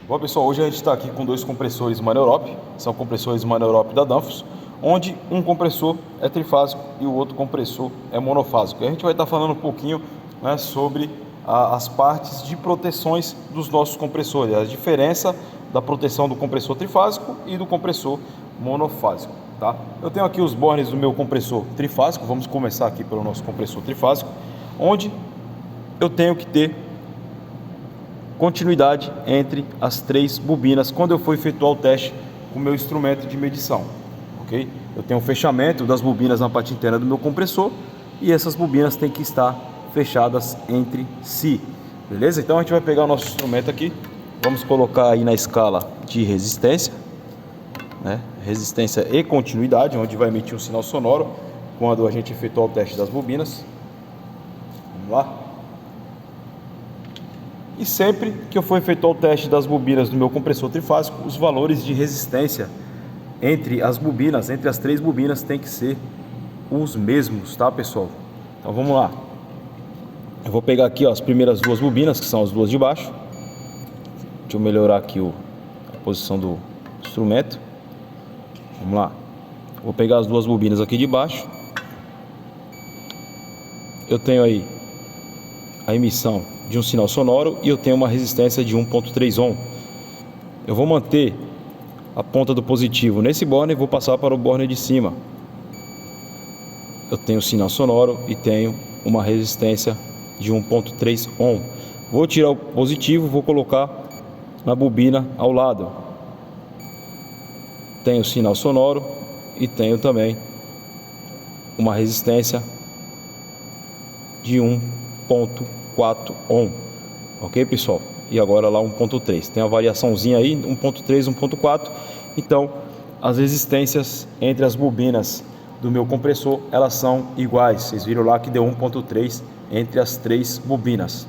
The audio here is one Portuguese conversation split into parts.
Bom, pessoal, hoje a gente está aqui com dois compressores Maneurop, são compressores Maneurop da Danfoss, onde um compressor é trifásico e o outro compressor é monofásico. E a gente vai estar falando um pouquinho, né, sobre as partes de proteções dos nossos compressores, a diferença da proteção do compressor trifásico e do compressor monofásico, tá? Eu tenho aqui os bornes do meu compressor trifásico. Vamos começar aqui pelo nosso compressor trifásico, onde eu tenho que ter continuidade entre as três bobinas quando eu for efetuar o teste com o meu instrumento de medição, ok? Eu tenho um fechamento das bobinas na parte interna do meu compressor e essas bobinas têm que estar fechadas entre si, beleza? Então a gente vai pegar o nosso instrumento aqui, vamos colocar aí na escala de resistência, né? Resistência e continuidade, onde vai emitir um sinal sonoro quando a gente efetuar o teste das bobinas. Vamos lá. E sempre que eu for efetuar o teste das bobinas do meu compressor trifásico, os valores de resistência entre as bobinas, entre as três bobinas, tem que ser os mesmos, tá, pessoal? Então vamos lá. Eu vou pegar aqui, ó, as primeiras duas bobinas, que são as duas de baixo. Deixa eu melhorar aqui a posição do instrumento. Vamos lá. Vou pegar as duas bobinas aqui de baixo. Eu tenho aí a emissão de um sinal sonoro e eu tenho uma resistência de 1.3 ohm. Eu vou manter a ponta do positivo nesse borne e vou passar para o borne de cima. Eu tenho sinal sonoro e tenho uma resistência de 1.3 ohm. Vou tirar o positivo, vou colocar na bobina ao lado. Tenho sinal sonoro e tenho também uma resistência de 1.4 ohm, ok, pessoal? E agora lá 1.3, tem a variaçãozinha aí, 1.3, 1.4. Então as resistências entre as bobinas do meu compressor, elas são iguais. Vocês viram lá que deu 1.3 entre as três bobinas,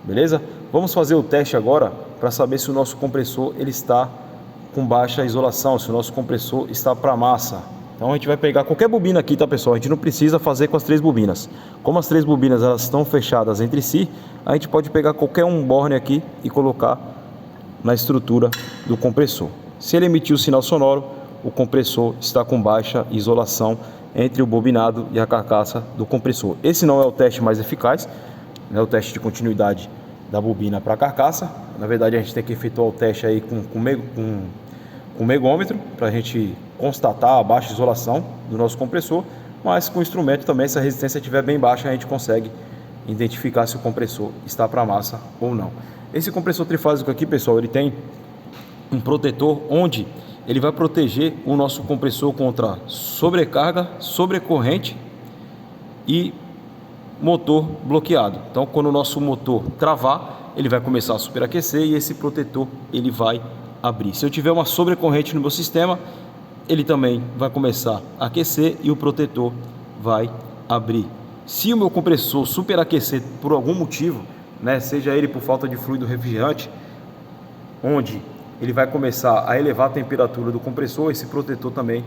beleza? Vamos fazer o teste agora para saber se o nosso compressor ele está com baixa isolação, se o nosso compressor está para massa. Então a gente vai pegar qualquer bobina aqui, tá, pessoal? A gente não precisa fazer com as três bobinas. Como as três bobinas elas estão fechadas entre si, a gente pode pegar qualquer um borne aqui e colocar na estrutura do compressor. Se ele emitir o sinal sonoro, o compressor está com baixa isolação entre o bobinado e a carcaça do compressor. Esse não é o teste mais eficaz, é o teste de continuidade da bobina para a carcaça. Na verdade a gente tem que efetuar o teste aí com megômetro para a gente constatar a baixa isolação do nosso compressor, mas com o instrumento também, se a resistência estiver bem baixa, a gente consegue identificar se o compressor está para massa ou não. Esse compressor trifásico aqui, pessoal, ele tem um protetor onde ele vai proteger o nosso compressor contra sobrecarga, sobrecorrente e motor bloqueado. Então quando o nosso motor travar, ele vai começar a superaquecer e esse protetor ele vai abrir. Se eu tiver uma sobrecorrente no meu sistema, ele também vai começar a aquecer e o protetor vai abrir. Se o meu compressor superaquecer por algum motivo, né, seja ele por falta de fluido refrigerante, onde ele vai começar a elevar a temperatura do compressor, esse protetor também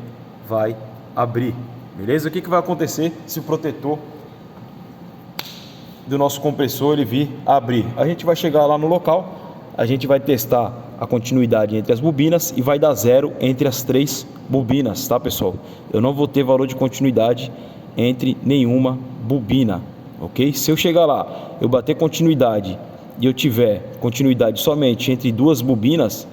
vai abrir, beleza? O que vai acontecer se o protetor do nosso compressor ele vir a abrir? A gente vai chegar lá no local, a gente vai testar a continuidade entre as bobinas e vai dar zero entre as três bobinas, tá, pessoal? Eu não vou ter valor de continuidade entre nenhuma bobina, ok? Se eu chegar lá, eu bater continuidade e eu tiver continuidade somente entre duas bobinas,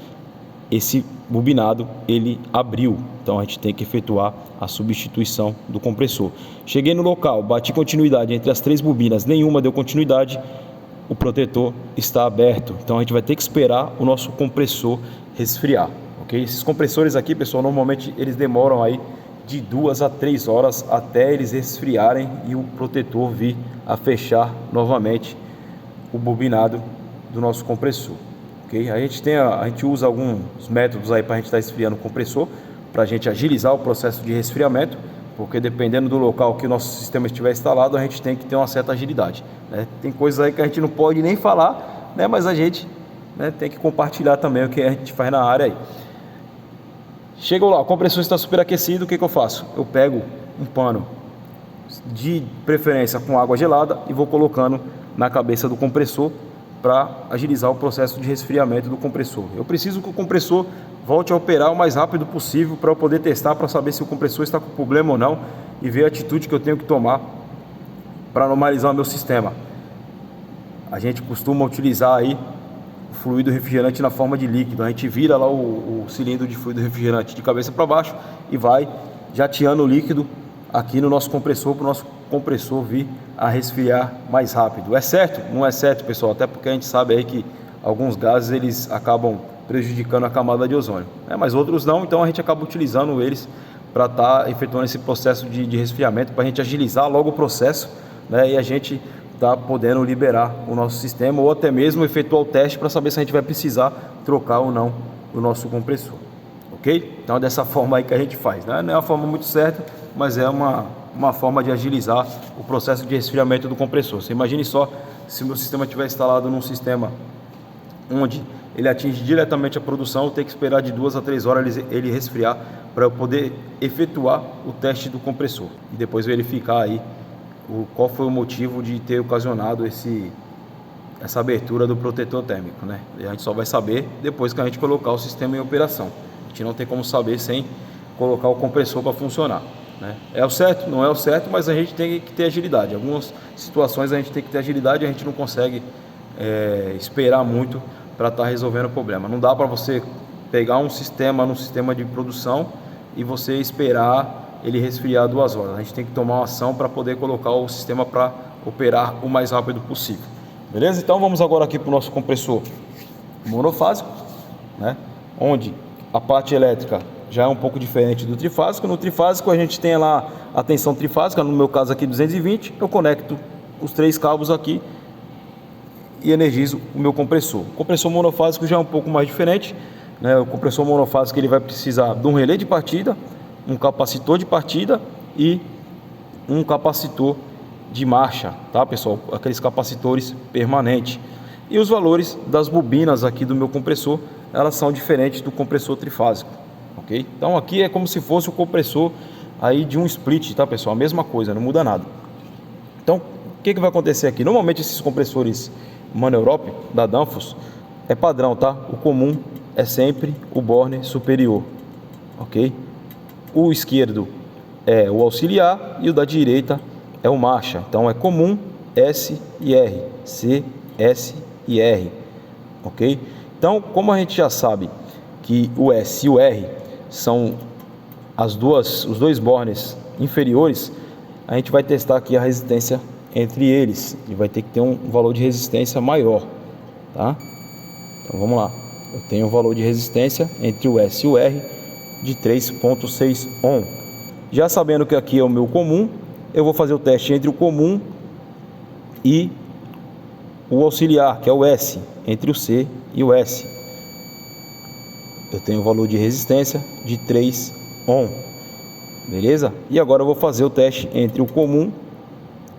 esse bobinado ele abriu, então a gente tem que efetuar a substituição do compressor. Cheguei no local, bati continuidade entre as três bobinas, nenhuma deu continuidade, o protetor está aberto, então a gente vai ter que esperar o nosso compressor resfriar, ok? Esses compressores aqui, pessoal, normalmente eles demoram aí de 2 a 3 horas até eles resfriarem e o protetor vir a fechar novamente o bobinado do nosso compressor, ok? A gente usa alguns métodos aí para a gente estar esfriando o compressor, para a gente agilizar o processo de resfriamento, porque dependendo do local que o nosso sistema estiver instalado, a gente tem que ter uma certa agilidade, né? Tem coisas aí que a gente não pode nem falar, né? Mas a gente, né, tem que compartilhar também o que a gente faz na área aí. Chegou lá, o compressor está superaquecido, o que eu faço? Eu pego um pano, de preferência com água gelada, e vou colocando na cabeça do compressor para agilizar o processo de resfriamento do compressor. Eu preciso que o compressor volte a operar o mais rápido possível para eu poder testar, para saber se o compressor está com problema ou não e ver a atitude que eu tenho que tomar para normalizar o meu sistema. A gente costuma utilizar aí o fluido refrigerante na forma de líquido. A gente vira lá o cilindro de fluido refrigerante de cabeça para baixo e vai jateando o líquido aqui no nosso compressor, para o nosso compressor vir a resfriar mais rápido. É certo? Não é certo, pessoal, até porque a gente sabe aí que alguns gases eles acabam prejudicando a camada de ozônio, né? Mas outros não, então a gente acaba utilizando eles para estar efetuando esse processo de resfriamento, para a gente agilizar logo o processo, né? E a gente tá podendo liberar o nosso sistema, ou até mesmo efetuar o teste para saber se a gente vai precisar trocar ou não o nosso compressor, ok? Então é dessa forma aí que a gente faz, né? Não é uma forma muito certa, mas é uma forma de agilizar o processo de resfriamento do compressor. Você imagine só se o meu sistema estiver instalado num sistema onde ele atinge diretamente a produção, eu tenho que esperar de 2 a 3 horas ele resfriar para eu poder efetuar o teste do compressor e depois verificar aí qual foi o motivo de ter ocasionado essa abertura do protetor térmico, né? E a gente só vai saber depois que a gente colocar o sistema em operação. A gente não tem como saber sem colocar o compressor para funcionar, né? É o certo? Não é o certo, mas a gente tem que ter agilidade. Em algumas situações a gente tem que ter agilidade, a gente não consegue esperar muito para estar resolvendo o problema. Não dá para você pegar um sistema no sistema de produção e você esperar ele resfriar 2 horas. A gente tem que tomar uma ação para poder colocar o sistema para operar o mais rápido possível. Beleza? Então vamos agora aqui para o nosso compressor monofásico, né? Onde a parte elétrica já é um pouco diferente do trifásico. No trifásico a gente tem lá a tensão trifásica, no meu caso aqui 220, eu conecto os 3 cabos aqui e energizo o meu compressor. O compressor monofásico já é um pouco mais diferente, né? O compressor monofásico ele vai precisar de um relé de partida, um capacitor de partida e um capacitor de marcha, tá, pessoal? Aqueles capacitores permanentes. E os valores das bobinas aqui do meu compressor, elas são diferentes do compressor trifásico, ok? Então aqui é como se fosse o compressor aí de um split, tá, pessoal? A mesma coisa, não muda nada. Então, o que vai acontecer aqui? Normalmente esses compressores MAN-Europe da Danfoss é padrão, tá? O comum é sempre o Borne superior, ok? O esquerdo é o auxiliar e o da direita é o marcha. Então é comum S e R, C, S e R, ok? Então, como a gente já sabe que o S e o R são os 2 bornes inferiores, a gente vai testar aqui a resistência entre eles e vai ter que ter um valor de resistência maior, tá? Então vamos lá. Eu tenho um valor de resistência entre o S e o R de 3.6 ohm. Já sabendo que aqui é o meu comum, eu vou fazer o teste entre o comum e o auxiliar, que é o S, entre o C e o S. Eu tenho um valor de resistência de 3 ohm, beleza? E agora eu vou fazer o teste entre o comum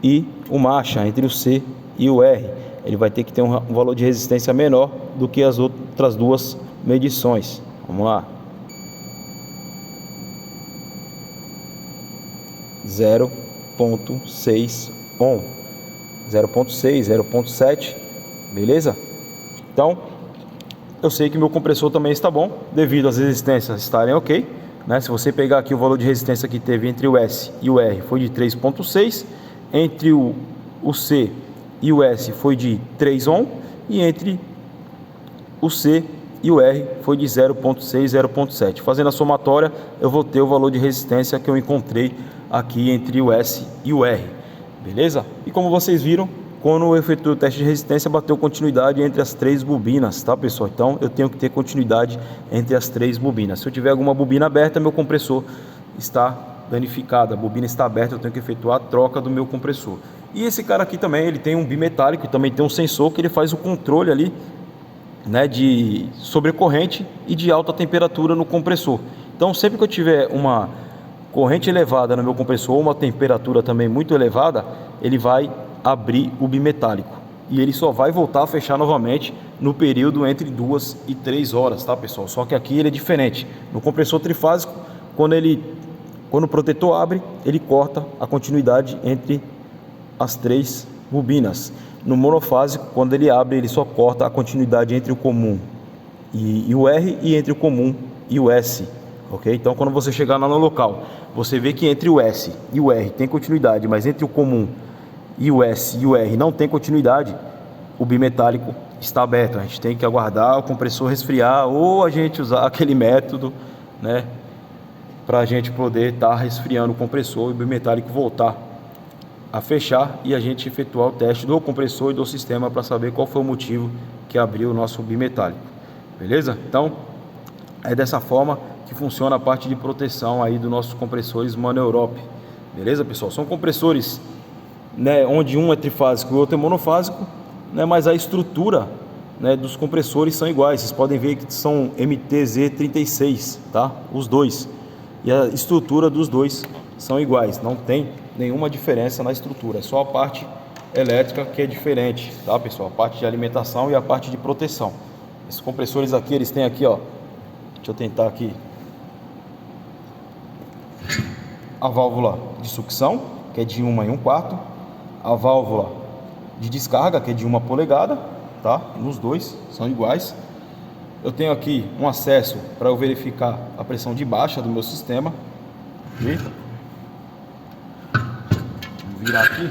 e o marcha, entre o C e o R. Ele vai ter que ter um valor de resistência menor do que as outras 2 medições. Vamos lá. 0.6 ohm, 0.6, 0.7, beleza? Então, eu sei que meu compressor também está bom, devido às resistências estarem ok, né? Se você pegar aqui o valor de resistência que teve entre o S e o R foi de 3.6, entre o C e o S foi de 3 ohm, e entre o C e o R foi de 0.6, 0.7. Fazendo a somatória, eu vou ter o valor de resistência que eu encontrei aqui entre o S e o R, beleza? E como vocês viram, quando eu efetuo o teste de resistência, bateu continuidade entre as 3 bobinas, tá, pessoal? Então eu tenho que ter continuidade entre as 3 bobinas. Se eu tiver alguma bobina aberta, meu compressor está danificado, a bobina está aberta, eu tenho que efetuar a troca do meu compressor. E esse cara aqui também, ele tem um bimetálico, também tem um sensor que ele faz o controle ali, né, de sobrecorrente e de alta temperatura no compressor. Então sempre que eu tiver uma corrente elevada no meu compressor, ou uma temperatura também muito elevada, ele vai abrir o bimetálico e ele só vai voltar a fechar novamente no período entre 2 e 3 horas, tá, pessoal? Só que aqui ele é diferente. No compressor trifásico, quando o protetor abre, ele corta a continuidade entre as 3 bobinas. No monofásico, quando ele abre, ele só corta a continuidade entre o comum e o R e entre o comum e o S, ok? Então quando você chegar lá no local, você vê que entre o S e o R tem continuidade, mas entre o comum e o S e o R não tem continuidade, o bimetálico está aberto. A gente tem que aguardar o compressor resfriar ou a gente usar aquele método, né, para a gente poder estar resfriando o compressor e o bimetálico voltar a fechar e a gente efetuar o teste do compressor e do sistema para saber qual foi o motivo que abriu o nosso bimetálico. Beleza? Então é dessa forma que funciona a parte de proteção aí dos nossos compressores Mono-Europe. Beleza, pessoal? São compressores, né, onde um é trifásico e o outro é monofásico, né, mas a estrutura, né, dos compressores são iguais. Vocês podem ver que são MTZ36, tá? Os dois. E a estrutura dos dois são iguais, não tem nenhuma diferença na estrutura, é só a parte elétrica que é diferente, tá, pessoal? A parte de alimentação e a parte de proteção. Esses compressores aqui, eles têm aqui, ó, deixa eu tentar aqui, a válvula de sucção, que é de 1 em 1/4, a válvula de descarga, que é de 1 polegada, tá? Nos dois são iguais. Eu tenho aqui um acesso para eu verificar a pressão de baixa do meu sistema. Okay? Vou virar aqui.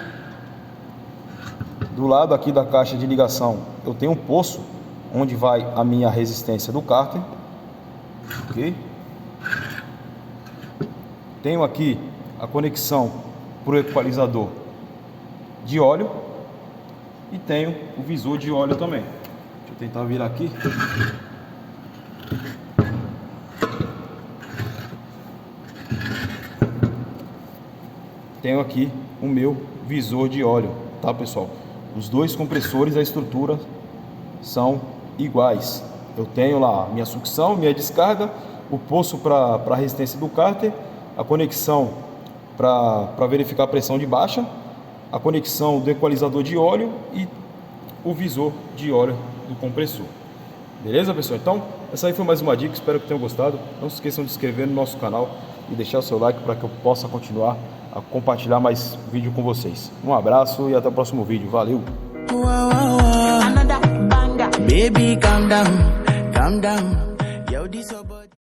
Do lado aqui da caixa de ligação, eu tenho um poço onde vai a minha resistência do cárter. Ok? Tenho aqui a conexão para o equalizador de óleo e tenho o visor de óleo também. Deixa eu tentar virar aqui. Tenho aqui o meu visor de óleo, tá, pessoal? Os dois compressores, a estrutura são iguais. Eu tenho lá minha sucção, minha descarga, o poço para a resistência do cárter, a conexão para verificar a pressão de baixa, a conexão do equalizador de óleo e o visor de óleo do compressor. Beleza, pessoal? Então, essa aí foi mais uma dica, espero que tenham gostado. Não se esqueçam de se inscrever no nosso canal e deixar o seu like para que eu possa continuar a compartilhar mais vídeo com vocês. Um abraço e até o próximo vídeo. Valeu! Baby, calm down, calm down.